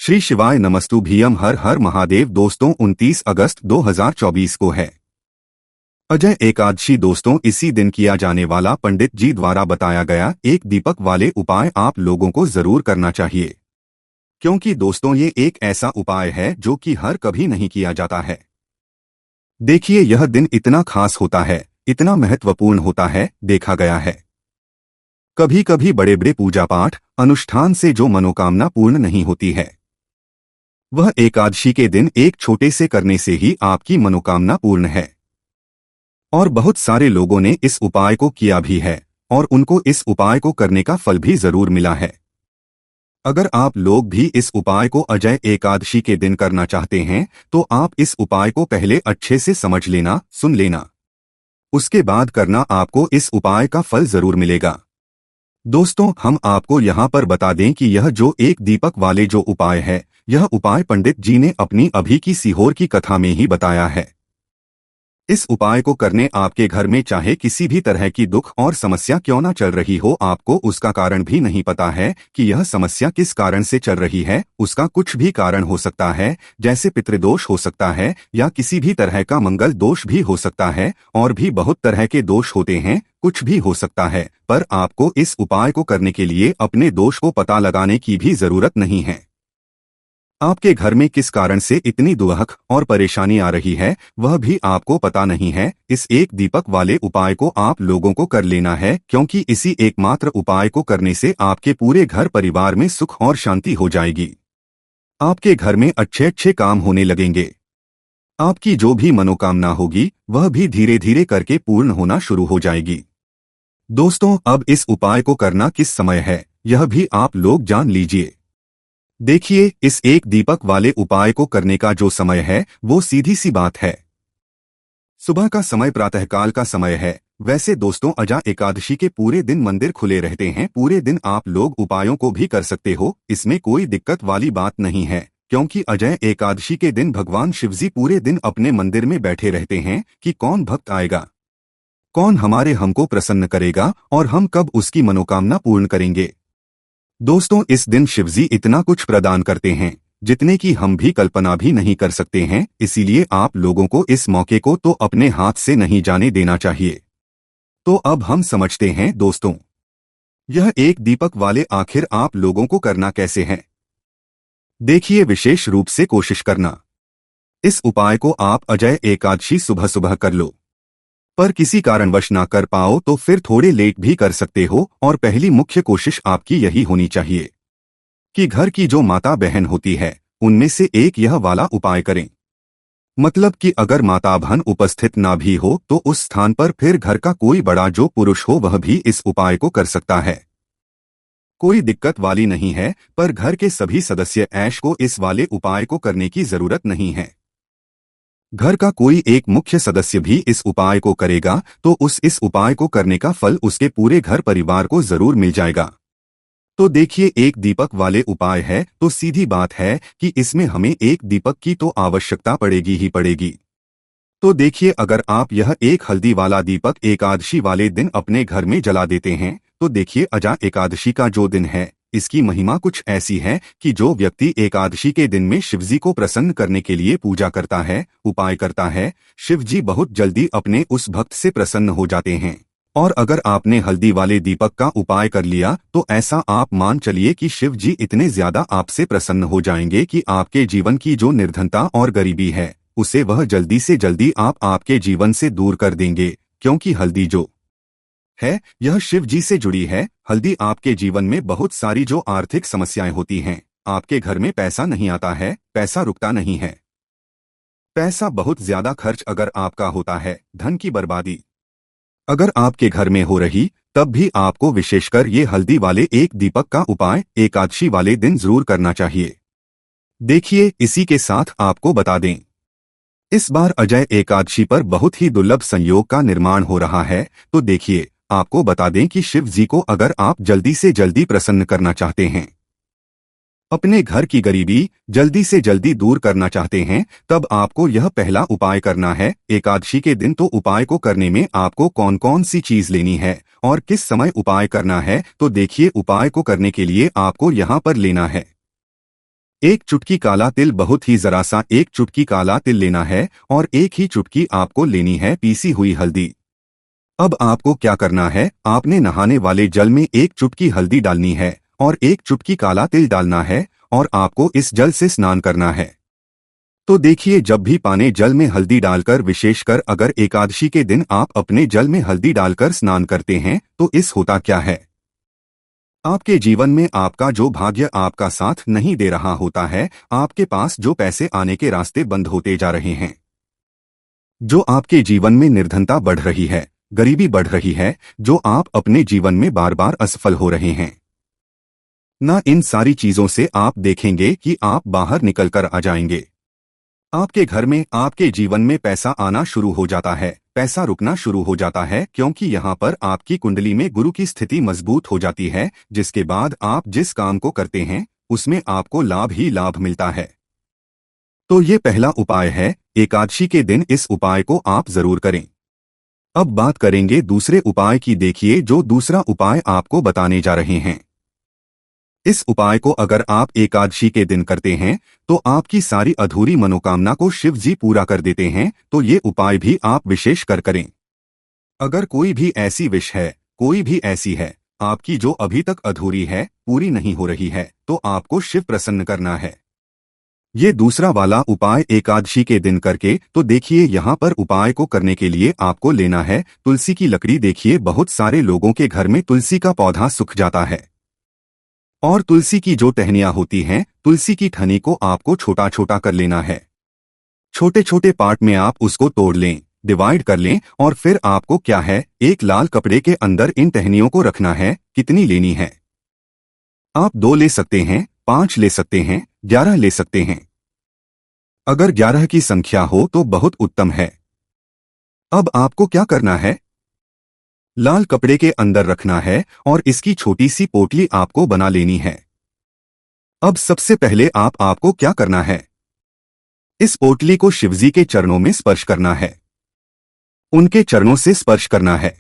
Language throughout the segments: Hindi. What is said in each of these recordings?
श्री शिवाय नमस्तुभ्यम। हर हर महादेव। दोस्तों 29 अगस्त 2024 को है अजय एकादशी। दोस्तों इसी दिन किया जाने वाला पंडित जी द्वारा बताया गया एक दीपक वाले उपाय आप लोगों को जरूर करना चाहिए, क्योंकि दोस्तों ये एक ऐसा उपाय है जो कि हर कभी नहीं किया जाता है। देखिए यह दिन इतना खास होता है, इतना महत्वपूर्ण होता है, देखा गया है कभी कभी बड़े बड़े पूजा पाठ अनुष्ठान से जो मनोकामना पूर्ण नहीं होती है, वह एकादशी के दिन एक छोटे से करने से ही आपकी मनोकामना पूर्ण है। और बहुत सारे लोगों ने इस उपाय को किया भी है और उनको इस उपाय को करने का फल भी जरूर मिला है। अगर आप लोग भी इस उपाय को अजय एकादशी के दिन करना चाहते हैं तो आप इस उपाय को पहले अच्छे से समझ लेना, सुन लेना, उसके बाद करना, आपको इस उपाय का फल जरूर मिलेगा। दोस्तों हम आपको यहाँ पर बता दें कि यह जो एक दीपक वाले जो उपाय है, यह उपाय पंडित जी ने अपनी अभी की सीहोर की कथा में ही बताया है। इस उपाय को करने आपके घर में चाहे किसी भी तरह की दुख और समस्या क्यों ना चल रही हो, आपको उसका कारण भी नहीं पता है कि यह समस्या किस कारण से चल रही है, उसका कुछ भी कारण हो सकता है, जैसे पितृदोष हो सकता है या किसी भी तरह का मंगल दोष भी हो सकता है, और भी बहुत तरह के दोष होते हैं, कुछ भी हो सकता है। पर आपको इस उपाय को करने के लिए अपने दोष को पता लगाने की भी जरूरत नहीं है। आपके घर में किस कारण से इतनी दुख और परेशानी आ रही है वह भी आपको पता नहीं है। इस एक दीपक वाले उपाय को आप लोगों को कर लेना है, क्योंकि इसी एकमात्र उपाय को करने से आपके पूरे घर परिवार में सुख और शांति हो जाएगी। आपके घर में अच्छे अच्छे काम होने लगेंगे। आपकी जो भी मनोकामना होगी वह भी धीरे धीरे करके पूर्ण होना शुरू हो जाएगी। दोस्तों अब इस उपाय को करना किस समय है यह भी आप लोग जान लीजिए। देखिए इस एक दीपक वाले उपाय को करने का जो समय है वो सीधी सी बात है, सुबह का समय, प्रातःकाल का समय है। वैसे दोस्तों अजय एकादशी के पूरे दिन मंदिर खुले रहते हैं, पूरे दिन आप लोग उपायों को भी कर सकते हो, इसमें कोई दिक्कत वाली बात नहीं है, क्योंकि अजय एकादशी के दिन भगवान शिवजी पूरे दिन अपने मंदिर में बैठे रहते हैं कि कौन भक्त आएगा, कौन हमको प्रसन्न करेगा और हम कब उसकी मनोकामना पूर्ण करेंगे। दोस्तों इस दिन शिवजी इतना कुछ प्रदान करते हैं जितने की हम भी कल्पना भी नहीं कर सकते हैं, इसीलिए आप लोगों को इस मौके को तो अपने हाथ से नहीं जाने देना चाहिए। तो अब हम समझते हैं दोस्तों यह एक दीपक वाले आखिर आप लोगों को करना कैसे है। देखिए विशेष रूप से कोशिश करना, इस उपाय को आप अजय एकादशी सुबह सुबह कर लो, पर किसी कारणवश ना कर पाओ तो फिर थोड़े लेट भी कर सकते हो। और पहली मुख्य कोशिश आपकी यही होनी चाहिए कि घर की जो माता बहन होती है उनमें से एक यह वाला उपाय करें। मतलब कि अगर माता बहन उपस्थित ना भी हो तो उस स्थान पर फिर घर का कोई बड़ा जो पुरुष हो वह भी इस उपाय को कर सकता है, कोई दिक्कत वाली नहीं है। पर घर के सभी सदस्य ऐश को इस वाले उपाय को करने की जरूरत नहीं है। घर का कोई एक मुख्य सदस्य भी इस उपाय को करेगा तो इस उपाय को करने का फल उसके पूरे घर परिवार को जरूर मिल जाएगा। तो देखिए एक दीपक वाले उपाय है तो सीधी बात है कि इसमें हमें एक दीपक की तो आवश्यकता पड़ेगी ही पड़ेगी। तो देखिए अगर आप यह एक हल्दी वाला दीपक एकादशी वाले दिन अपने घर में जला देते हैं तो देखिए अजय एकादशी का जो दिन है इसकी महिमा कुछ ऐसी है कि जो व्यक्ति एकादशी के दिन में शिवजी को प्रसन्न करने के लिए पूजा करता है, उपाय करता है, शिवजी बहुत जल्दी अपने उस भक्त से प्रसन्न हो जाते हैं। और अगर आपने हल्दी वाले दीपक का उपाय कर लिया तो ऐसा आप मान चलिए कि शिवजी इतने ज्यादा आपसे प्रसन्न हो जाएंगे कि आपके जीवन की जो निर्धनता और गरीबी है उसे वह जल्दी से जल्दी आपके जीवन से दूर कर देंगे, क्योंकि हल्दी जो है यह शिव जी से जुड़ी है। हल्दी आपके जीवन में बहुत सारी जो आर्थिक समस्याएं होती हैं, आपके घर में पैसा नहीं आता है, पैसा रुकता नहीं है, पैसा बहुत ज्यादा खर्च अगर आपका होता है, धन की बर्बादी अगर आपके घर में हो रही, तब भी आपको विशेषकर ये हल्दी वाले एक दीपक का उपाय एकादशी वाले दिन जरूर करना चाहिए। देखिए इसी के साथ आपको बता दें इस बार अजय एकादशी पर बहुत ही दुर्लभ संयोग का निर्माण हो रहा है। तो देखिए आपको बता दें कि शिव जी को अगर आप जल्दी से जल्दी प्रसन्न करना चाहते हैं, अपने घर की गरीबी जल्दी से जल्दी दूर करना चाहते हैं, तब आपको यह पहला उपाय करना है। एकादशी के दिन तो उपाय को करने में आपको कौन कौन सी चीज लेनी है और किस समय उपाय करना है, तो देखिए उपाय को करने के लिए आपको यहाँ पर लेना है एक चुटकी काला तिल, बहुत ही जरा सा एक चुटकी काला तिल लेना है और एक ही चुटकी आपको लेनी है पीसी हुई हल्दी। अब आपको क्या करना है, आपने नहाने वाले जल में एक चुटकी हल्दी डालनी है और एक चुटकी काला तिल डालना है और आपको इस जल से स्नान करना है। तो देखिए, जब भी पाने जल में हल्दी डालकर, विशेषकर अगर एकादशी के दिन आप अपने जल में हल्दी डालकर स्नान करते हैं, तो इस होता क्या है, आपके जीवन में आपका जो भाग्य आपका साथ नहीं दे रहा होता है, आपके पास जो पैसे आने के रास्ते बंद होते जा रहे हैं, जो आपके जीवन में निर्धनता बढ़ रही है, गरीबी बढ़ रही है, जो आप अपने जीवन में बार बार असफल हो रहे हैं, ना इन सारी चीजों से आप देखेंगे कि आप बाहर निकलकर आ जाएंगे। आपके घर में, आपके जीवन में पैसा आना शुरू हो जाता है, पैसा रुकना शुरू हो जाता है, क्योंकि यहाँ पर आपकी कुंडली में गुरु की स्थिति मजबूत हो जाती है, जिसके बाद आप जिस काम को करते हैं उसमें आपको लाभ ही लाभ मिलता है। तो ये पहला उपाय है, एकादशी के दिन इस उपाय को आप जरूर करें। अब बात करेंगे दूसरे उपाय की। देखिए, जो दूसरा उपाय आपको बताने जा रहे हैं, इस उपाय को अगर आप एकादशी के दिन करते हैं तो आपकी सारी अधूरी मनोकामना को शिव जी पूरा कर देते हैं। तो ये उपाय भी आप विशेष कर करें। अगर कोई भी ऐसी विश है, कोई भी ऐसी है आपकी जो अभी तक अधूरी है, पूरी नहीं हो रही है, तो आपको शिव प्रसन्न करना है। ये दूसरा वाला उपाय एकादशी के दिन करके, तो देखिए यहाँ पर उपाय को करने के लिए आपको लेना है तुलसी की लकड़ी। देखिए, बहुत सारे लोगों के घर में तुलसी का पौधा सूख जाता है और तुलसी की जो टहनियां होती हैं, तुलसी की ठनी को आपको छोटा छोटा कर लेना है। छोटे छोटे पार्ट में आप उसको तोड़ लें, डिवाइड कर लें और फिर आपको क्या है, एक लाल कपड़े के अंदर इन टहनियों को रखना है। कितनी लेनी है, आप 2 ले सकते हैं, 5 ले सकते हैं, 11 ले सकते हैं। अगर 11 की संख्या हो तो बहुत उत्तम है। अब आपको क्या करना है, लाल कपड़े के अंदर रखना है और इसकी छोटी सी पोटली आपको बना लेनी है। अब सबसे पहले आपको क्या करना है, इस पोटली को शिवजी के चरणों में स्पर्श करना है, उनके चरणों से स्पर्श करना है।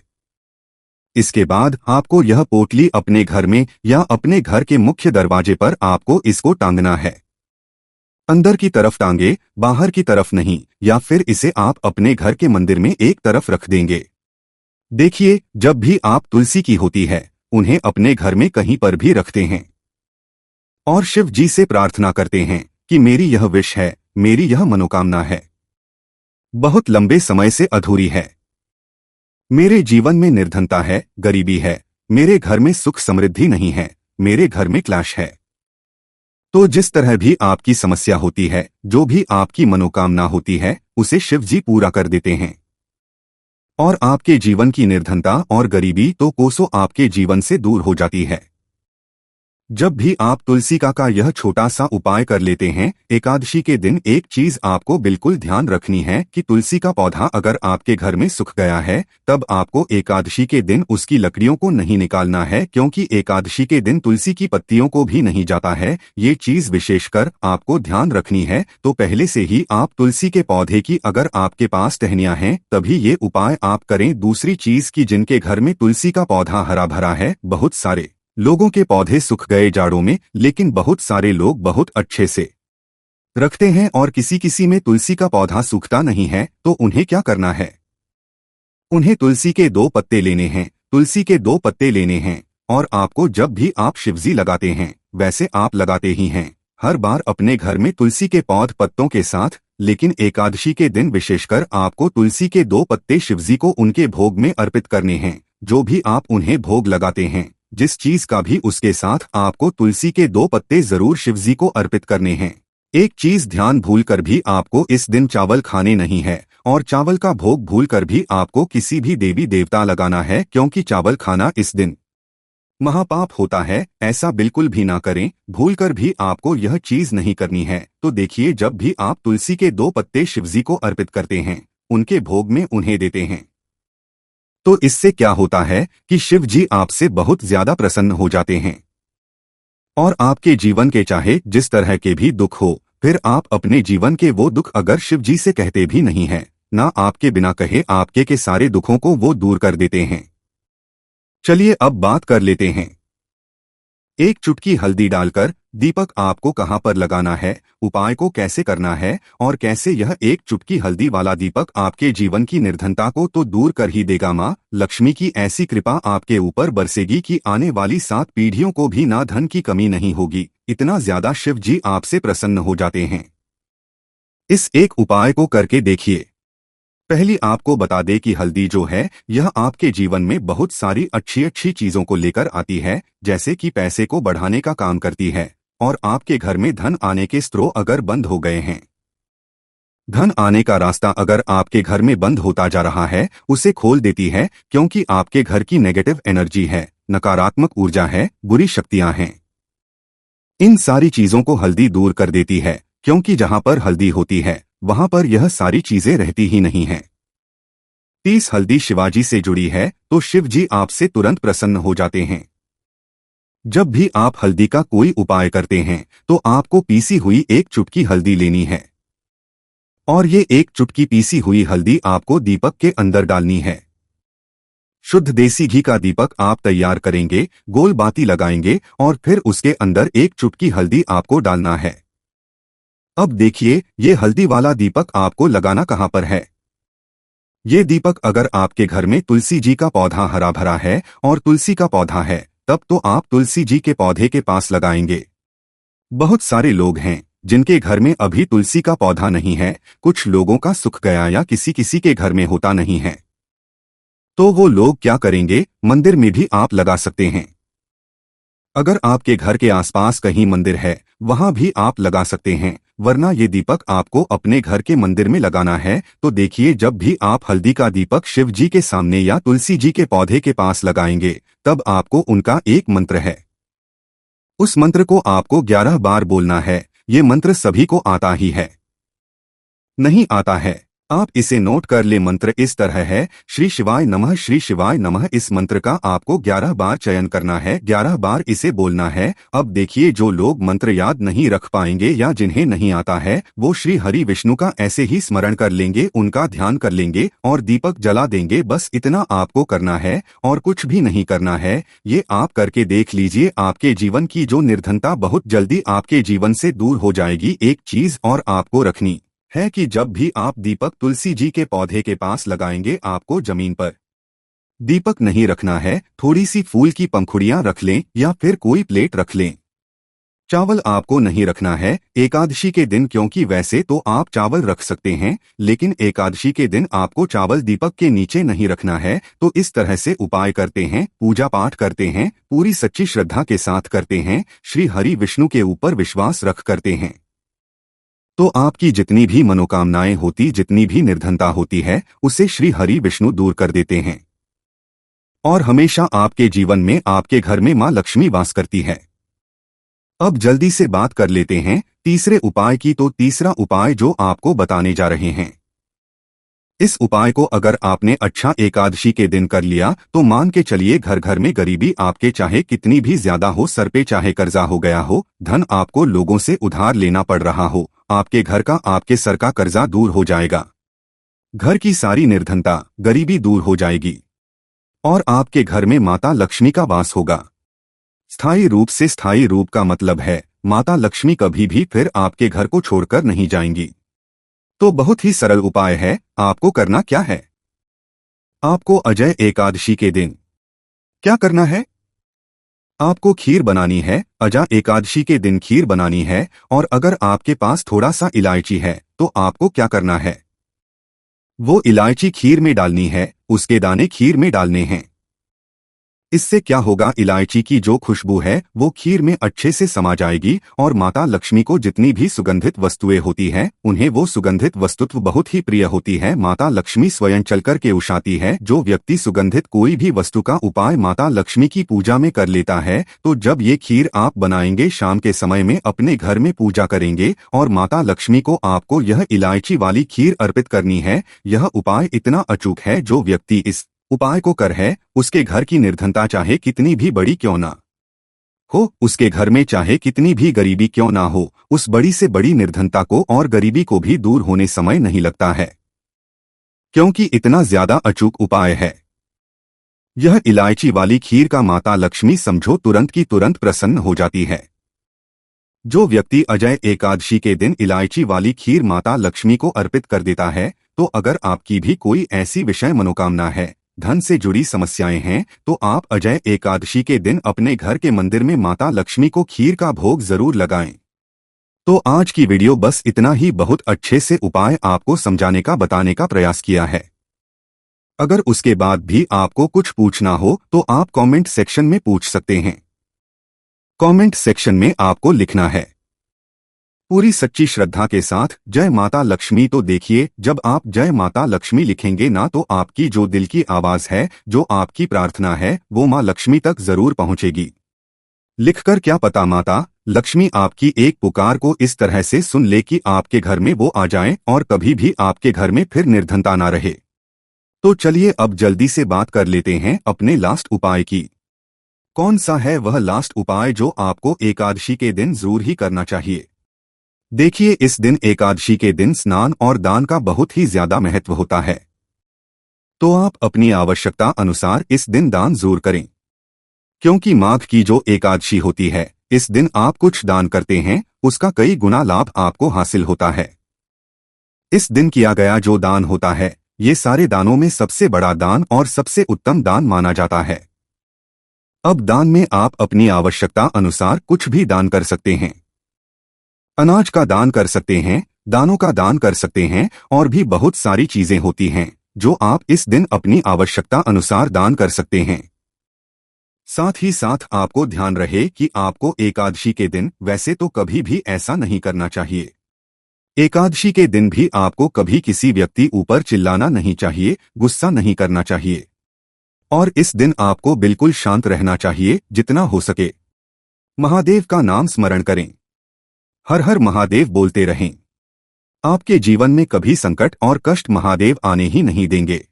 इसके बाद आपको यह पोटली अपने घर में या अपने घर के मुख्य दरवाजे पर आपको इसको टांगना है। अंदर की तरफ टांगे, बाहर की तरफ नहीं, या फिर इसे आप अपने घर के मंदिर में एक तरफ रख देंगे। देखिए, जब भी आप तुलसी की होती है, उन्हें अपने घर में कहीं पर भी रखते हैं और शिव जी से प्रार्थना करते हैं कि मेरी यह विश है, मेरी यह मनोकामना है, बहुत लंबे समय से अधूरी है, मेरे जीवन में निर्धनता है, गरीबी है, मेरे घर में सुख समृद्धि नहीं है, मेरे घर में क्लेश है। तो जिस तरह भी आपकी समस्या होती है, जो भी आपकी मनोकामना होती है, उसे शिव जी पूरा कर देते हैं और आपके जीवन की निर्धनता और गरीबी तो कोसों आपके जीवन से दूर हो जाती है। जब भी आप तुलसी का यह छोटा सा उपाय कर लेते हैं एकादशी के दिन, एक चीज आपको बिल्कुल ध्यान रखनी है कि तुलसी का पौधा अगर आपके घर में सूख गया है, तब आपको एकादशी के दिन उसकी लकड़ियों को नहीं निकालना है, क्योंकि एकादशी के दिन तुलसी की पत्तियों को भी नहीं जाता है। ये चीज विशेषकर आपको ध्यान रखनी है। तो पहले से ही आप तुलसी के पौधे की अगर आपके पास टहनियां हैं, तभी ये उपाय आप करें। दूसरी चीज की जिनके घर में तुलसी का पौधा हरा भरा है, बहुत सारे लोगों के पौधे सूख गए जाड़ों में, लेकिन बहुत सारे लोग बहुत अच्छे से रखते हैं और किसी किसी में तुलसी का पौधा सूखता नहीं है, तो उन्हें क्या करना है, उन्हें तुलसी के 2 पत्ते लेने हैं, तुलसी के 2 पत्ते लेने हैं और आपको जब भी आप शिवजी लगाते हैं, वैसे आप लगाते ही हैं हर बार अपने घर में तुलसी के पौध पत्तों के साथ, लेकिन एकादशी के दिन विशेषकर आपको तुलसी के 2 पत्ते शिवजी को उनके भोग में अर्पित करने हैं। जो भी आप उन्हें भोग लगाते हैं, जिस चीज का भी, उसके साथ आपको तुलसी के 2 पत्ते जरूर शिवजी को अर्पित करने हैं। एक चीज ध्यान भूलकर भी आपको इस दिन चावल खाने नहीं है और चावल का भोग भूलकर भी आपको किसी भी देवी देवता लगाना है, क्योंकि चावल खाना इस दिन महापाप होता है। ऐसा बिल्कुल भी ना करें, भूलकर भी आपको यह चीज नहीं करनी है। तो देखिए, जब भी आप तुलसी के 2 पत्ते शिवजी को अर्पित करते हैं, उनके भोग में उन्हें देते हैं, तो इससे क्या होता है कि शिव जी आपसे बहुत ज्यादा प्रसन्न हो जाते हैं और आपके जीवन के चाहे जिस तरह के भी दुख हो, फिर आप अपने जीवन के वो दुख अगर शिव जी से कहते भी नहीं हैं, ना आपके बिना कहे आपके के सारे दुखों को वो दूर कर देते हैं। चलिए अब बात कर लेते हैं एक चुटकी हल्दी डालकर दीपक आपको कहां पर लगाना है, उपाय को कैसे करना है और कैसे यह एक चुटकी हल्दी वाला दीपक आपके जीवन की निर्धनता को तो दूर कर ही देगा। माँ लक्ष्मी की ऐसी कृपा आपके ऊपर बरसेगी कि आने वाली 7 पीढ़ियों को भी ना धन की कमी नहीं होगी। इतना ज्यादा शिव जी आपसे प्रसन्न हो जाते हैं। इस एक उपाय को करके देखिए। पहली आपको बता दे कि हल्दी जो है यह आपके जीवन में बहुत सारी अच्छी अच्छी चीजों को लेकर आती है, जैसे कि पैसे को बढ़ाने का काम करती है और आपके घर में धन आने के स्रोत अगर बंद हो गए हैं, धन आने का रास्ता अगर आपके घर में बंद होता जा रहा है, उसे खोल देती है, क्योंकि आपके घर की नेगेटिव एनर्जी है, नकारात्मक ऊर्जा है, बुरी शक्तियां हैं। इन सारी चीजों को हल्दी दूर कर देती है, क्योंकि जहां पर हल्दी होती है वहां पर यह सारी चीजें रहती ही नहीं हैं। 30 हल्दी शिवाजी से जुड़ी है तो शिव जी आपसे तुरंत प्रसन्न हो जाते हैं। जब भी आप हल्दी का कोई उपाय करते हैं तो आपको पीसी हुई एक चुटकी हल्दी लेनी है और ये एक चुटकी पीसी हुई हल्दी आपको दीपक के अंदर डालनी है। शुद्ध देसी घी का दीपक आप तैयार करेंगे, गोल बाती लगाएंगे और फिर उसके अंदर एक चुटकी हल्दी आपको डालना है। अब देखिए, ये हल्दी वाला दीपक आपको लगाना कहां पर है। ये दीपक अगर आपके घर में तुलसी जी का पौधा हरा भरा है और तुलसी का पौधा है, तब तो आप तुलसी जी के पौधे के पास लगाएंगे। बहुत सारे लोग हैं जिनके घर में अभी तुलसी का पौधा नहीं है, कुछ लोगों का सुख गया या किसी किसी के घर में होता नहीं है, तो वो लोग क्या करेंगे, मंदिर में भी आप लगा सकते हैं। अगर आपके घर के आसपास कहीं मंदिर है वहां भी आप लगा सकते हैं, वरना ये दीपक आपको अपने घर के मंदिर में लगाना है। तो देखिए, जब भी आप हल्दी का दीपक शिव जी के सामने या तुलसी जी के पौधे के पास लगाएंगे, तब आपको उनका एक मंत्र है, उस मंत्र को आपको 11 बार बोलना है। ये मंत्र सभी को आता ही है, नहीं आता है आप इसे नोट कर ले। मंत्र इस तरह है, श्री शिवाय नमः, श्री शिवाय नमः। इस मंत्र का आपको 11 बार चयन करना है, 11 बार इसे बोलना है। अब देखिए, जो लोग मंत्र याद नहीं रख पाएंगे या जिन्हें नहीं आता है, वो श्री हरि विष्णु का ऐसे ही स्मरण कर लेंगे, उनका ध्यान कर लेंगे और दीपक जला देंगे। बस इतना आपको करना है और कुछ भी नहीं करना है। ये आप करके देख लीजिए, आपके जीवन की जो निर्धनता बहुत जल्दी आपके जीवन से दूर हो जाएगी। एक चीज और आपको रखनी है कि जब भी आप दीपक तुलसी जी के पौधे के पास लगाएंगे, आपको जमीन पर दीपक नहीं रखना है, थोड़ी सी फूल की पंखुड़ियां रख लें या फिर कोई प्लेट रख लें। चावल आपको नहीं रखना है एकादशी के दिन, क्योंकि वैसे तो आप चावल रख सकते हैं, लेकिन एकादशी के दिन आपको चावल दीपक के नीचे नहीं रखना है। तो इस तरह से उपाय करते हैं, पूजा पाठ करते हैं, पूरी सच्ची श्रद्धा के साथ करते हैं, श्री हरि विष्णु के ऊपर विश्वास रख करते हैं, तो आपकी जितनी भी मनोकामनाएं होती, जितनी भी निर्धनता होती है, उसे श्री हरि विष्णु दूर कर देते हैं और हमेशा आपके जीवन में, आपके घर में मां लक्ष्मी वास करती है। अब जल्दी से बात कर लेते हैं तीसरे उपाय की। तो तीसरा उपाय जो आपको बताने जा रहे हैं, इस उपाय को अगर आपने अच्छा एकादशी के दिन कर लिया तो मान के चलिए, घर घर में गरीबी आपके चाहे कितनी भी ज्यादा हो, सर पे चाहे कर्जा हो गया हो, धन आपको लोगों से उधार लेना पड़ रहा हो, आपके घर का, आपके सर का कर्जा दूर हो जाएगा। घर की सारी निर्धनता, गरीबी दूर हो जाएगी और आपके घर में माता लक्ष्मी का वास होगा। स्थायी रूप से, स्थायी रूप का मतलब है माता लक्ष्मी कभी भी फिर आपके घर को छोड़कर नहीं जाएंगी। तो बहुत ही सरल उपाय है, आपको करना क्या है, आपको अजय एकादशी के दिन क्या करना है, आपको खीर बनानी है। अजय एकादशी के दिन खीर बनानी है और अगर आपके पास थोड़ा सा इलायची है तो आपको क्या करना है, वो इलायची खीर में डालनी है, उसके दाने खीर में डालने हैं। इससे क्या होगा, इलायची की जो खुशबू है वो खीर में अच्छे से समा जाएगी और माता लक्ष्मी को जितनी भी सुगंधित वस्तुएं होती हैं, उन्हें वो सुगंधित वस्तुत्व बहुत ही प्रिय होती है। माता लक्ष्मी स्वयं चलकर के उषाती है। जो व्यक्ति सुगंधित कोई भी वस्तु का उपाय माता लक्ष्मी की पूजा में कर लेता है, तो जब ये खीर आप बनाएंगे, शाम के समय में अपने घर में पूजा करेंगे और माता लक्ष्मी को आपको यह इलायची वाली खीर अर्पित करनी है। यह उपाय इतना अचूक है, जो व्यक्ति इस उपाय को कर है, उसके घर की निर्धनता चाहे कितनी भी बड़ी क्यों ना हो, उसके घर में चाहे कितनी भी गरीबी क्यों ना हो, उस बड़ी से बड़ी निर्धनता को और गरीबी को भी दूर होने समय नहीं लगता है, क्योंकि इतना ज्यादा अचूक उपाय है। यह इलायची वाली खीर का माता लक्ष्मी समझो तुरंत की तुरंत प्रसन्न हो जाती है। जो व्यक्ति अजय एकादशी के दिन इलायची वाली खीर माता लक्ष्मी को अर्पित कर देता है, तो अगर आपकी भी कोई ऐसी विषय मनोकामना है, धन से जुड़ी समस्याएं हैं, तो आप अजय एकादशी के दिन अपने घर के मंदिर में माता लक्ष्मी को खीर का भोग जरूर लगाएं। तो आज की वीडियो बस इतना ही, बहुत अच्छे से उपाय आपको समझाने का बताने का प्रयास किया है। अगर उसके बाद भी आपको कुछ पूछना हो तो आप कमेंट सेक्शन में पूछ सकते हैं। कमेंट सेक्शन में आपको लिखना है पूरी सच्ची श्रद्धा के साथ जय माता लक्ष्मी। तो देखिए, जब आप जय माता लक्ष्मी लिखेंगे ना, तो आपकी जो दिल की आवाज है, जो आपकी प्रार्थना है, वो माँ लक्ष्मी तक जरूर पहुंचेगी। लिखकर क्या पता माता लक्ष्मी आपकी एक पुकार को इस तरह से सुन ले कि आपके घर में वो आ जाएं और कभी भी आपके घर में फिर निर्धनता ना रहे। तो चलिए अब जल्दी से बात कर लेते हैं अपने लास्ट उपाय की। कौन सा है वह लास्ट उपाय जो आपको एकादशी के दिन जरूर ही करना चाहिए? देखिए, इस दिन एकादशी के दिन स्नान और दान का बहुत ही ज्यादा महत्व होता है। तो आप अपनी आवश्यकता अनुसार इस दिन दान जरूर करें, क्योंकि माघ की जो एकादशी होती है, इस दिन आप कुछ दान करते हैं, उसका कई गुना लाभ आपको हासिल होता है। इस दिन किया गया जो दान होता है, ये सारे दानों में सबसे बड़ा दान और सबसे उत्तम दान माना जाता है। अब दान में आप अपनी आवश्यकता अनुसार कुछ भी दान कर सकते हैं। अनाज का दान कर सकते हैं, दानों का दान कर सकते हैं, और भी बहुत सारी चीजें होती हैं जो आप इस दिन अपनी आवश्यकता अनुसार दान कर सकते हैं। साथ ही साथ आपको ध्यान रहे कि आपको एकादशी के दिन वैसे तो कभी भी ऐसा नहीं करना चाहिए। एकादशी के दिन भी आपको कभी किसी व्यक्ति ऊपर चिल्लाना नहीं चाहिए, गुस्सा नहीं करना चाहिए, और इस दिन आपको बिल्कुल शांत रहना चाहिए जितना हो सके। महादेव का नाम स्मरण करें, हर हर महादेव बोलते रहें। आपके जीवन में कभी संकट और कष्ट महादेव आने ही नहीं देंगे।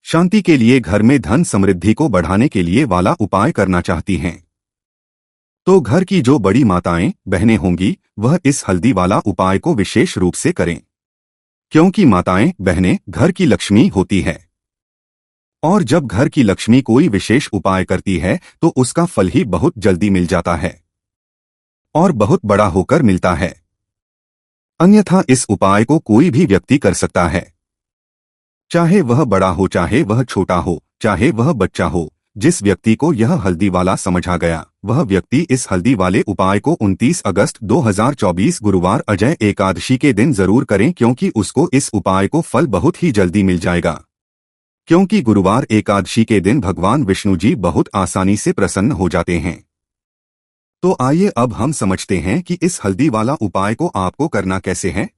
शांति के लिए, घर में धन समृद्धि को बढ़ाने के लिए वाला उपाय करना चाहती हैं, तो घर की जो बड़ी माताएं बहनें होंगी, वह इस हल्दी वाला उपाय को विशेष रूप से करें, क्योंकि माताएं बहनें घर की लक्ष्मी होती है, और जब घर की लक्ष्मी कोई विशेष उपाय करती है तो उसका फल ही बहुत जल्दी मिल जाता है और बहुत बड़ा होकर मिलता है। अन्यथा इस उपाय को कोई भी व्यक्ति कर सकता है, चाहे वह बड़ा हो, चाहे वह छोटा हो, चाहे वह बच्चा हो। जिस व्यक्ति को यह हल्दी वाला समझ आ गया, वह व्यक्ति इस हल्दी वाले उपाय को 29 अगस्त 2024 गुरुवार अजय एकादशी के दिन जरूर करें, क्योंकि उसको इस उपाय को फल बहुत ही जल्दी मिल जाएगा। क्योंकि गुरुवार एकादशी के दिन भगवान विष्णु जी बहुत आसानी से प्रसन्न हो जाते हैं। तो आइए अब हम समझते हैं कि इस हल्दी वाला उपाय को आपको करना कैसे है,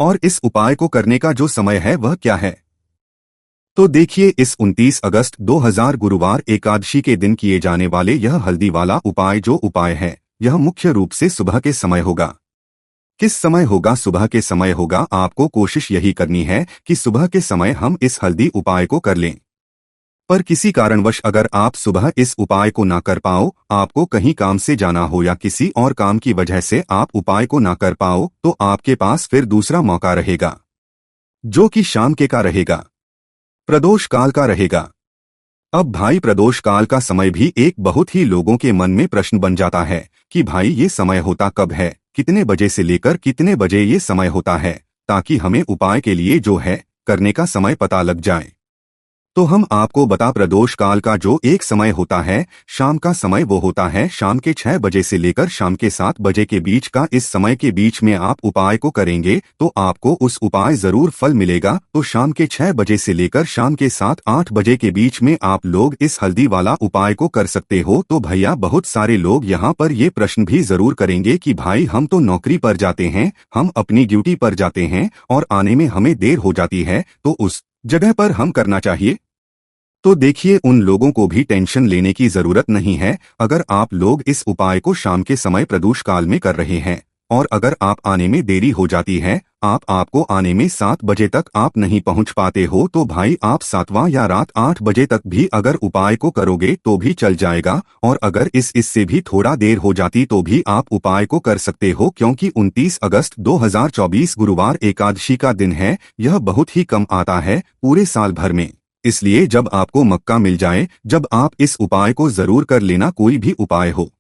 और इस उपाय को करने का जो समय है वह क्या है। तो देखिए, इस 29 अगस्त 2000 गुरुवार एकादशी के दिन किए जाने वाले यह हल्दी वाला उपाय जो उपाय है, यह मुख्य रूप से सुबह के समय होगा। किस समय होगा? सुबह के समय होगा। आपको कोशिश यही करनी है कि सुबह के समय हम इस हल्दी उपाय को कर लें। पर किसी कारणवश अगर आप सुबह इस उपाय को ना कर पाओ, आपको कहीं काम से जाना हो या किसी और काम की वजह से आप उपाय को ना कर पाओ, तो आपके पास फिर दूसरा मौका रहेगा, जो कि शाम के का रहेगा, प्रदोष काल का रहेगा। अब भाई, प्रदोष काल का समय भी एक बहुत ही लोगों के मन में प्रश्न बन जाता है कि भाई ये समय होता कब है, कितने बजे से लेकर कितने बजे ये समय होता है, ताकि हमें उपाय के लिए जो है करने का समय पता लग जाए। तो हम आपको बता, प्रदोष काल का जो एक समय होता है, शाम का समय, वो होता है शाम के 6 बजे से लेकर शाम के 7 बजे के बीच का। इस समय के बीच में आप उपाय को करेंगे तो आपको उस उपाय जरूर फल मिलेगा। तो शाम के 6 बजे से लेकर शाम के 7-8 बजे के बीच में आप लोग इस हल्दी वाला उपाय को कर सकते हो। तो भैया, बहुत सारे लोग यहाँ पर ये प्रश्न भी जरूर करेंगे कि भाई हम तो नौकरी पर जाते हैं, हम अपनी ड्यूटी पर जाते हैं और आने में हमें देर हो जाती है, तो उस जगह पर हम करना चाहिए। तो देखिए, उन लोगों को भी टेंशन लेने की जरूरत नहीं है। अगर आप लोग इस उपाय को शाम के समय प्रदोष काल में कर रहे हैं और अगर आप आने में देरी हो जाती है, आपको आने में 7 बजे तक आप नहीं पहुंच पाते हो, तो भाई आप 7वां या रात 8 बजे तक भी अगर उपाय को करोगे तो भी चल जाएगा। और अगर इससे भी थोड़ा देर हो जाती तो भी आप उपाय को कर सकते हो, क्योंकि 29 अगस्त 2024 गुरुवार एकादशी का दिन है। यह बहुत ही कम आता है पूरे साल भर में। इसलिए जब आपको मौका मिल जाए, जब आप इस उपाय को जरूर कर लेना, कोई भी उपाय हो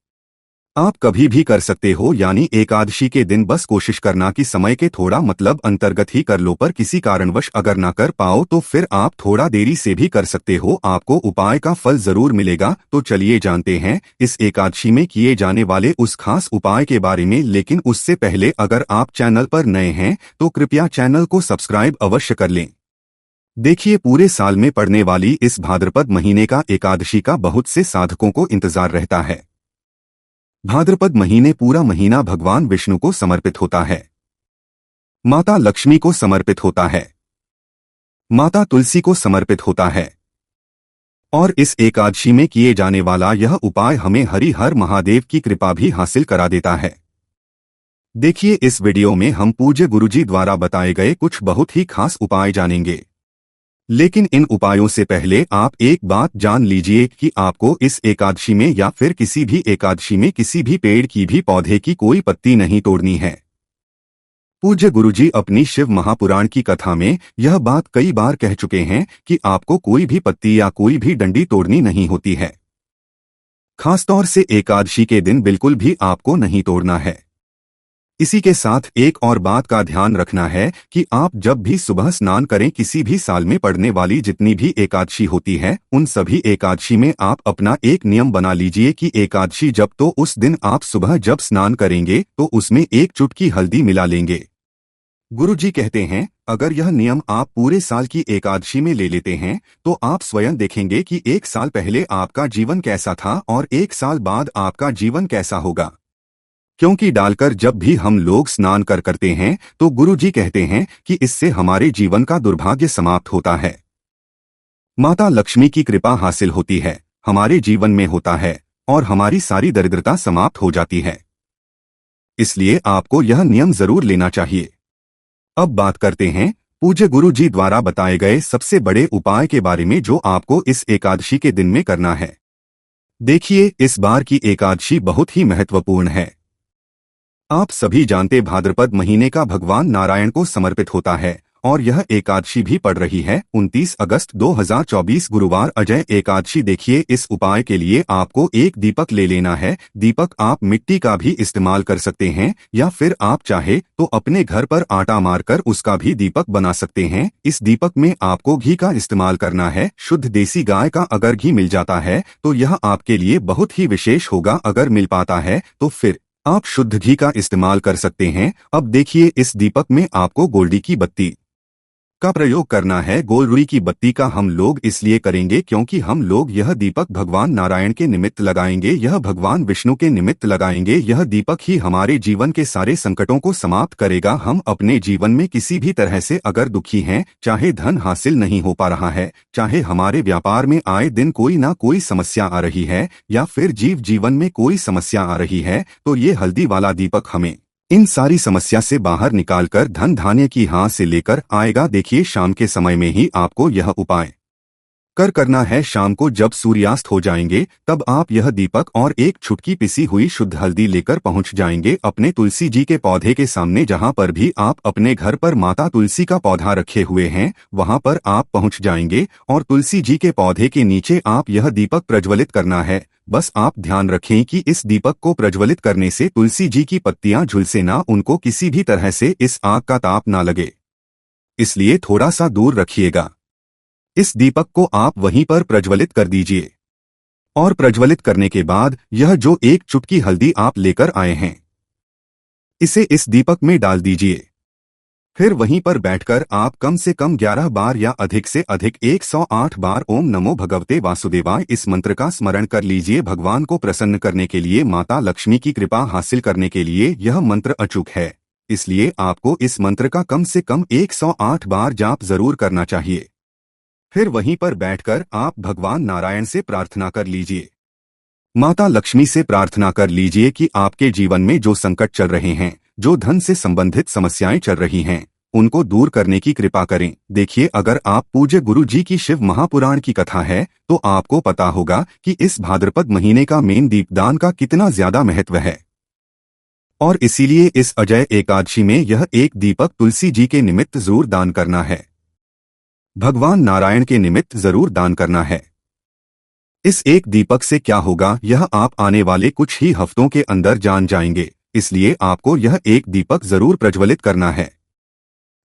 आप कभी भी कर सकते हो। यानी एकादशी के दिन बस कोशिश करना कि समय के थोड़ा मतलब अंतर्गत ही कर लो, पर किसी कारणवश अगर ना कर पाओ तो फिर आप थोड़ा देरी से भी कर सकते हो, आपको उपाय का फल जरूर मिलेगा। तो चलिए जानते हैं इस एकादशी में किए जाने वाले उस खास उपाय के बारे में। लेकिन उससे पहले अगर आप चैनल पर नए हैं तो कृपया चैनल को सब्सक्राइब अवश्य कर लें। देखिए, पूरे साल में पड़ने वाली इस भाद्रपद महीने का एकादशी का बहुत से साधकों को इंतजार रहता है। भाद्रपद महीने पूरा महीना भगवान विष्णु को समर्पित होता है, माता लक्ष्मी को समर्पित होता है, माता तुलसी को समर्पित होता है। और इस एकादशी में किए जाने वाला यह उपाय हमें हरि हर महादेव की कृपा भी हासिल करा देता है। देखिए, इस वीडियो में हम पूज्य गुरुजी द्वारा बताए गए कुछ बहुत ही खास उपाय जानेंगे। लेकिन इन उपायों से पहले आप एक बात जान लीजिए कि आपको इस एकादशी में या फिर किसी भी एकादशी में किसी भी पेड़ की भी पौधे की कोई पत्ती नहीं तोड़नी है। पूज्य गुरुजी अपनी शिव महापुराण की कथा में यह बात कई बार कह चुके हैं कि आपको कोई भी पत्ती या कोई भी डंडी तोड़नी नहीं होती है। खासतौर से एकादशी के दिन बिल्कुल भी आपको नहीं तोड़ना है। इसी के साथ एक और बात का ध्यान रखना है कि आप जब भी सुबह स्नान करें, किसी भी साल में पड़ने वाली जितनी भी एकादशी होती है उन सभी एकादशी में आप अपना एक नियम बना लीजिए कि एकादशी जब तो उस दिन आप सुबह जब स्नान करेंगे तो उसमें एक चुटकी हल्दी मिला लेंगे। गुरुजी कहते हैं अगर यह नियम आप पूरे साल की एकादशी में ले लेते हैं तो आप स्वयं देखेंगे कि एक साल पहले आपका जीवन कैसा था और एक साल बाद आपका जीवन कैसा होगा। क्योंकि डालकर जब भी हम लोग स्नान करते हैं तो गुरुजी कहते हैं कि इससे हमारे जीवन का दुर्भाग्य समाप्त होता है, माता लक्ष्मी की कृपा हासिल होती है, हमारे जीवन में होता है और हमारी सारी दरिद्रता समाप्त हो जाती है। इसलिए आपको यह नियम जरूर लेना चाहिए। अब बात करते हैं पूज्य गुरुजी द्वारा बताए गए सबसे बड़े उपाय के बारे में जो आपको इस एकादशी के दिन में करना है। देखिए, इस बार की एकादशी बहुत ही महत्वपूर्ण है। आप सभी जानते भाद्रपद महीने का भगवान नारायण को समर्पित होता है और यह एकादशी भी पड़ रही है 29 अगस्त 2024 गुरुवार अजय एकादशी। देखिए, इस उपाय के लिए आपको एक दीपक ले लेना है। दीपक आप मिट्टी का भी इस्तेमाल कर सकते हैं या फिर आप चाहे तो अपने घर पर आटा मारकर उसका भी दीपक बना सकते हैं। इस दीपक में आपको घी का इस्तेमाल करना है। शुद्ध देसी गाय का अगर घी मिल जाता है तो यह आपके लिए बहुत ही विशेष होगा। अगर मिल पाता है तो फिर आप शुद्ध घी का इस्तेमाल कर सकते हैं। अब देखिए, इस दीपक में आपको गोल्डी की बत्ती का प्रयोग करना है। गोल रुई की बत्ती का हम लोग इसलिए करेंगे क्योंकि हम लोग यह दीपक भगवान नारायण के निमित्त लगाएंगे, यह भगवान विष्णु के निमित्त लगाएंगे। यह दीपक ही हमारे जीवन के सारे संकटों को समाप्त करेगा। हम अपने जीवन में किसी भी तरह से अगर दुखी हैं, चाहे धन हासिल नहीं हो पा रहा है, चाहे हमारे व्यापार में आए दिन कोई ना कोई समस्या आ रही है या फिर जीवन में कोई समस्या आ रही है, तो ये हल्दी वाला दीपक हमें इन सारी समस्या से बाहर निकालकर धन धान्य की हाथ से लेकर आएगा। देखिए, शाम के समय में ही आपको यह उपाय करना है। शाम को जब सूर्यास्त हो जाएंगे तब आप यह दीपक और एक छुटकी पिसी हुई शुद्ध हल्दी लेकर पहुंच जाएंगे अपने तुलसी जी के पौधे के सामने। जहां पर भी आप अपने घर पर माता तुलसी का पौधा रखे हुए हैं वहां पर आप पहुंच जाएंगे और तुलसी जी के पौधे के नीचे आप यह दीपक प्रज्वलित करना है। बस आप ध्यान रखें कि इस दीपक को प्रज्वलित करने से तुलसी जी की पत्तियां झुलसे ना, उनको किसी भी तरह से इस आग का ताप ना लगे, इसलिए थोड़ा सा दूर रखिएगा। इस दीपक को आप वहीं पर प्रज्वलित कर दीजिए और प्रज्वलित करने के बाद यह जो एक चुटकी हल्दी आप लेकर आए हैं इसे इस दीपक में डाल दीजिए। फिर वहीं पर बैठकर आप कम से कम 11 बार या अधिक से अधिक 108 बार ओम नमो भगवते वासुदेवाय इस मंत्र का स्मरण कर लीजिए। भगवान को प्रसन्न करने के लिए, माता लक्ष्मी की कृपा हासिल करने के लिए यह मंत्र अचूक है, इसलिए आपको इस मंत्र का कम से कम 108 बार जाप जरूर करना चाहिए। फिर वहीं पर बैठकर आप भगवान नारायण से प्रार्थना कर लीजिए, माता लक्ष्मी से प्रार्थना कर लीजिए कि आपके जीवन में जो संकट चल रहे हैं, जो धन से संबंधित समस्याएं चल रही हैं, उनको दूर करने की कृपा करें। देखिए, अगर आप पूज्य गुरु जी की शिव महापुराण की कथा है तो आपको पता होगा कि इस भाद्रपद महीने का मेन दीपदान का कितना ज्यादा महत्व है और इसीलिए इस अजय एकादशी में यह एक दीपक तुलसी जी के निमित्त जरूर दान करना है। भगवान नारायण के निमित्त जरूर दान करना है। इस एक दीपक से क्या होगा यह आप आने वाले कुछ ही हफ्तों के अंदर जान जाएंगे, इसलिए आपको यह एक दीपक जरूर प्रज्वलित करना है।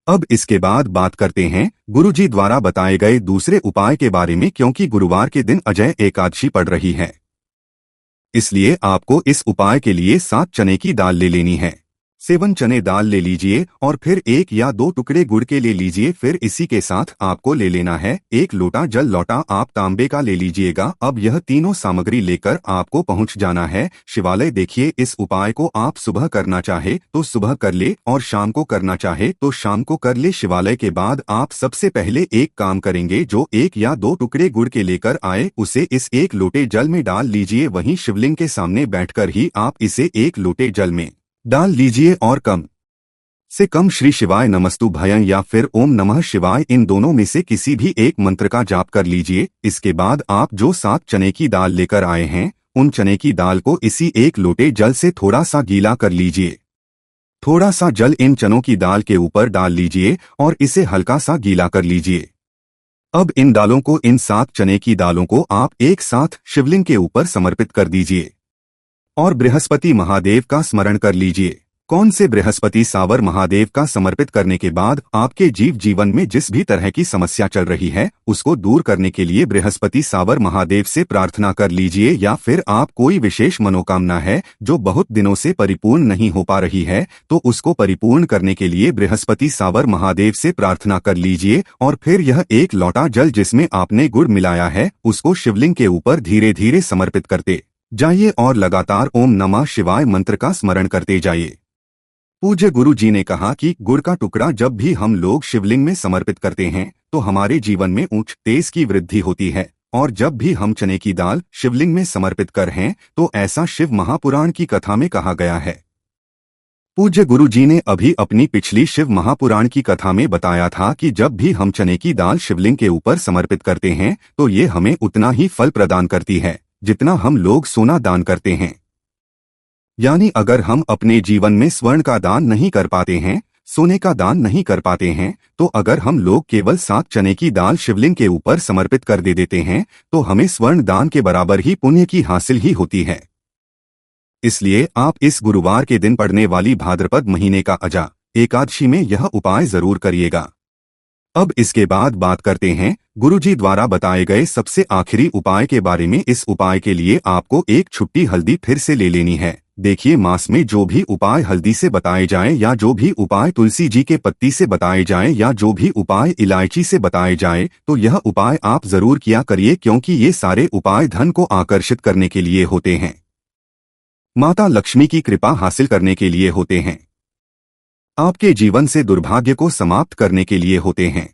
अब इसके बाद बात करते हैं गुरुजी द्वारा बताए गए दूसरे उपाय के बारे में, क्योंकि गुरुवार के दिन अजय एकादशी पड़ रही है, इसलिए आपको इस उपाय के लिए 7 चने की दाल ले लेनी है। 7 चने दाल ले लीजिए और फिर 1 या 2 टुकड़े गुड़ के ले लीजिए। फिर इसी के साथ आपको ले लेना है 1 लोटा जल। लोटा आप तांबे का ले लीजिएगा। अब यह तीनों सामग्री लेकर आपको पहुंच जाना है शिवालय। देखिए, इस उपाय को आप सुबह करना चाहे तो सुबह कर ले और शाम को करना चाहे तो शाम को कर ले। शिवालय के बाद आप सबसे पहले एक काम करेंगे, जो 1 या 2 टुकड़े गुड़ के लेकर आए उसे इस 1 लोटे जल में डाल लीजिए। वहीं शिवलिंग के सामने बैठकर ही आप इसे 1 लोटे जल में डाल लीजिए और कम से कम श्री शिवाय नमस्तु भयं या फिर ओम नमः शिवाय, इन दोनों में से किसी भी एक मंत्र का जाप कर लीजिए। इसके बाद आप जो 7 चने की दाल लेकर आए हैं उन चने की दाल को इसी 1 लोटे जल से थोड़ा सा गीला कर लीजिए। थोड़ा सा जल इन चनों की दाल के ऊपर डाल लीजिए और इसे हल्का सा गीला कर लीजिए। अब इन दालों को, इन 7 चने की दालों को आप एक साथ शिवलिंग के ऊपर समर्पित कर दीजिए और बृहस्पति महादेव का स्मरण कर लीजिए। कौन से बृहस्पति सावर महादेव का समर्पित करने के बाद आपके जीवन में जिस भी तरह की समस्या चल रही है उसको दूर करने के लिए बृहस्पति सावर महादेव से प्रार्थना कर लीजिए। या फिर आप कोई विशेष मनोकामना है जो बहुत दिनों से परिपूर्ण नहीं हो पा रही है तो उसको परिपूर्ण करने के लिए बृहस्पति सावर महादेव से प्रार्थना कर लीजिए। और फिर यह 1 लोटा जल जिसमें आपने गुड़ मिलाया है उसको शिवलिंग के ऊपर धीरे धीरे समर्पित करते जाइए और लगातार ओम नमः शिवाय मंत्र का स्मरण करते जाइए। पूज्य गुरु जी ने कहा कि गुड़ का टुकड़ा जब भी हम लोग शिवलिंग में समर्पित करते हैं तो हमारे जीवन में ऊंच तेज की वृद्धि होती है, और जब भी हम चने की दाल शिवलिंग में समर्पित कर हैं तो ऐसा शिव महापुराण की कथा में कहा गया है। पूज्य गुरु जी ने अभी अपनी पिछली शिव महापुराण की कथा में बताया था कि जब भी हम चने की दाल शिवलिंग के ऊपर समर्पित करते हैं तो ये हमें उतना ही फल प्रदान करती है जितना हम लोग सोना दान करते हैं। यानी अगर हम अपने जीवन में स्वर्ण का दान नहीं कर पाते हैं, सोने का दान नहीं कर पाते हैं, तो अगर हम लोग केवल 7 चने की दाल शिवलिंग के ऊपर समर्पित कर देते हैं तो हमें स्वर्ण दान के बराबर ही पुण्य की हासिल ही होती है। इसलिए आप इस गुरुवार के दिन पड़ने वाली भाद्रपद महीने का अजा एकादशी में यह उपाय जरूर करिएगा। अब इसके बाद बात करते हैं गुरुजी द्वारा बताए गए सबसे आखिरी उपाय के बारे में। इस उपाय के लिए आपको 1 छुट्टी हल्दी फिर से ले लेनी है। देखिए, मास में जो भी उपाय हल्दी से बताए जाएं या जो भी उपाय तुलसी जी के पत्ती से बताए जाएं या जो भी उपाय इलायची से बताए जाएं, तो यह उपाय आप जरूर किया करिए, क्योंकि ये सारे उपाय धन को आकर्षित करने के लिए होते हैं, माता लक्ष्मी की कृपा हासिल करने के लिए होते हैं, आपके जीवन से दुर्भाग्य को समाप्त करने के लिए होते हैं।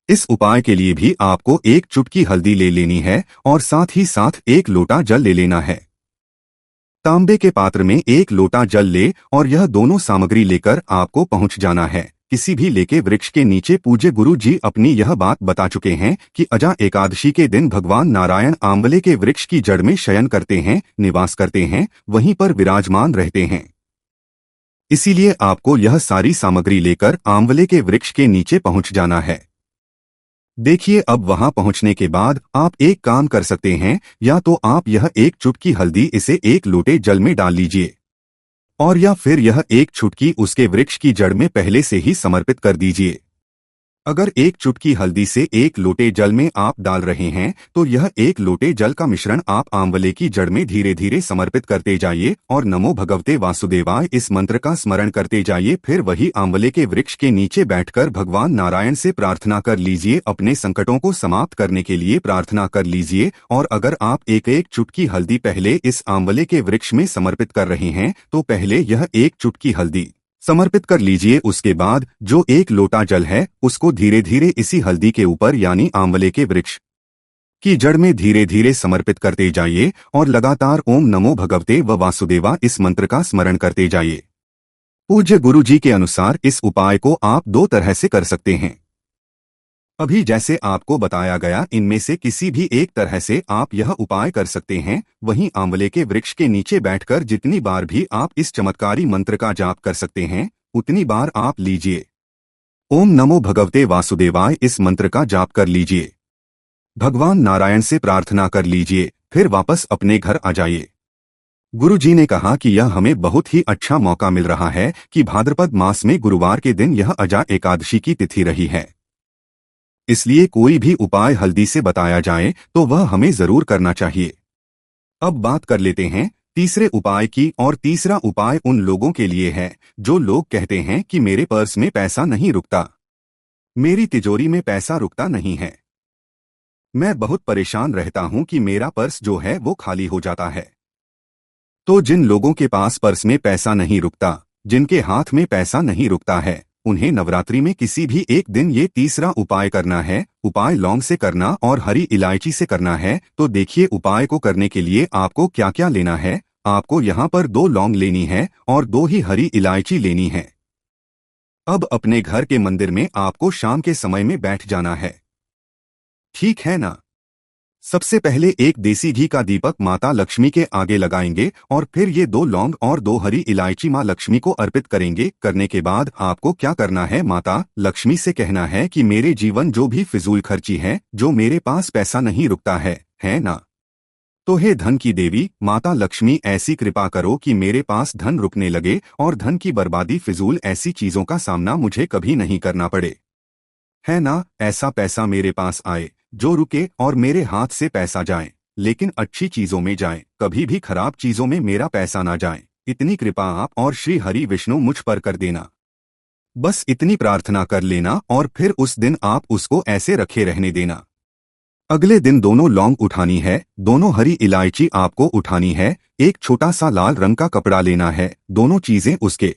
इस उपाय के लिए भी आपको 1 चुटकी हल्दी ले लेनी है और साथ ही साथ 1 लोटा जल ले लेना है। तांबे के पात्र में 1 लोटा जल ले और यह दोनों सामग्री लेकर आपको पहुंच जाना है किसी भी लेके वृक्ष के नीचे। पूज्य गुरु जी अपनी यह बात बता चुके हैं कि अजा एकादशी के दिन भगवान नारायण आंवले के वृक्ष की जड़ में शयन करते हैं, निवास करते हैं, वहीं पर विराजमान रहते हैं। इसीलिए आपको यह सारी सामग्री लेकर आंवले के वृक्ष के नीचे पहुंच जाना है। देखिए, अब वहां पहुंचने के बाद आप एक काम कर सकते हैं, या तो आप यह 1 चुटकी हल्दी इसे 1 लोटे जल में डाल लीजिए और या फिर यह 1 चुटकी उसके वृक्ष की जड़ में पहले से ही समर्पित कर दीजिए। अगर 1 चुटकी हल्दी से 1 लोटे जल में आप डाल रहे हैं तो यह 1 लोटे जल का मिश्रण आप आंवले की जड़ में धीरे धीरे समर्पित करते जाइए और नमो भगवते वासुदेवाय इस मंत्र का स्मरण करते जाइए। फिर वही आंवले के वृक्ष के नीचे बैठकर भगवान नारायण से प्रार्थना कर लीजिए, अपने संकटों को समाप्त करने के लिए प्रार्थना कर लीजिए। और अगर आप 1 चुटकी हल्दी पहले इस आंवले के वृक्ष में समर्पित कर रहे हैं तो पहले यह 1 चुटकी हल्दी समर्पित कर लीजिए। उसके बाद जो 1 लोटा जल है उसको धीरे धीरे इसी हल्दी के ऊपर यानी आंवले के वृक्ष की जड़ में धीरे धीरे समर्पित करते जाइए और लगातार ओम नमो भगवते व वासुदेवा इस मंत्र का स्मरण करते जाइए। पूज्य गुरु जी के अनुसार इस उपाय को आप 2 तरह से कर सकते हैं। अभी जैसे आपको बताया गया, इनमें से किसी भी एक तरह से आप यह उपाय कर सकते हैं। वहीं आंवले के वृक्ष के नीचे बैठकर जितनी बार भी आप इस चमत्कारी मंत्र का जाप कर सकते हैं उतनी बार आप लीजिए। ओम नमो भगवते वासुदेवाय इस मंत्र का जाप कर लीजिए। भगवान नारायण से प्रार्थना कर लीजिए, फिर वापस अपने घर आ जाइए। गुरुजी ने कहा कि यह हमें बहुत ही अच्छा मौका मिल रहा है कि भाद्रपद मास में गुरुवार के दिन यह अजा एकादशी की तिथि रही है, इसलिए कोई भी उपाय हल्दी से बताया जाए तो वह हमें जरूर करना चाहिए। अब बात कर लेते हैं तीसरे उपाय की, और तीसरा उपाय उन लोगों के लिए है जो लोग कहते हैं कि मेरे पर्स में पैसा नहीं रुकता, मेरी तिजोरी में पैसा रुकता नहीं है, मैं बहुत परेशान रहता हूं कि मेरा पर्स जो है वो खाली हो जाता है। तो जिन लोगों के पास पर्स में पैसा नहीं रुकता, जिनके हाथ में पैसा नहीं रुकता है, उन्हें नवरात्रि में किसी भी एक दिन ये तीसरा उपाय करना है। उपाय लौंग से करना और हरी इलायची से करना है। तो देखिए उपाय को करने के लिए आपको क्या क्या लेना है। आपको यहाँ पर 2 लौंग लेनी है और 2 ही हरी इलायची लेनी है। अब अपने घर के मंदिर में आपको शाम के समय में बैठ जाना है, ठीक है ना। सबसे पहले एक देसी घी का दीपक माता लक्ष्मी के आगे लगाएंगे और फिर ये 2 लौंग और 2 हरी इलायची माँ लक्ष्मी को अर्पित करेंगे। करने के बाद आपको क्या करना है, माता लक्ष्मी से कहना है कि मेरे जीवन जो भी फिजूल खर्ची है, जो मेरे पास पैसा नहीं रुकता है ना। तो हे धन की देवी माता लक्ष्मी, ऐसी कृपा करो कि मेरे पास धन रुकने लगे और धन की बर्बादी, फिजूल ऐसी चीजों का सामना मुझे कभी नहीं करना पड़े, है ना। ऐसा पैसा मेरे पास आए जो रुके और मेरे हाथ से पैसा जाए, लेकिन अच्छी चीजों में जाए, कभी भी खराब चीजों में मेरा पैसा ना जाए। इतनी कृपा आप और श्री हरि विष्णु मुझ पर कर देना। बस इतनी प्रार्थना कर लेना और फिर उस दिन आप उसको ऐसे रखे रहने देना। अगले दिन दोनों लौंग उठानी है, दोनों हरी इलायची आपको उठानी है, एक छोटा सा लाल रंग का कपड़ा लेना है, दोनों चीजें उसके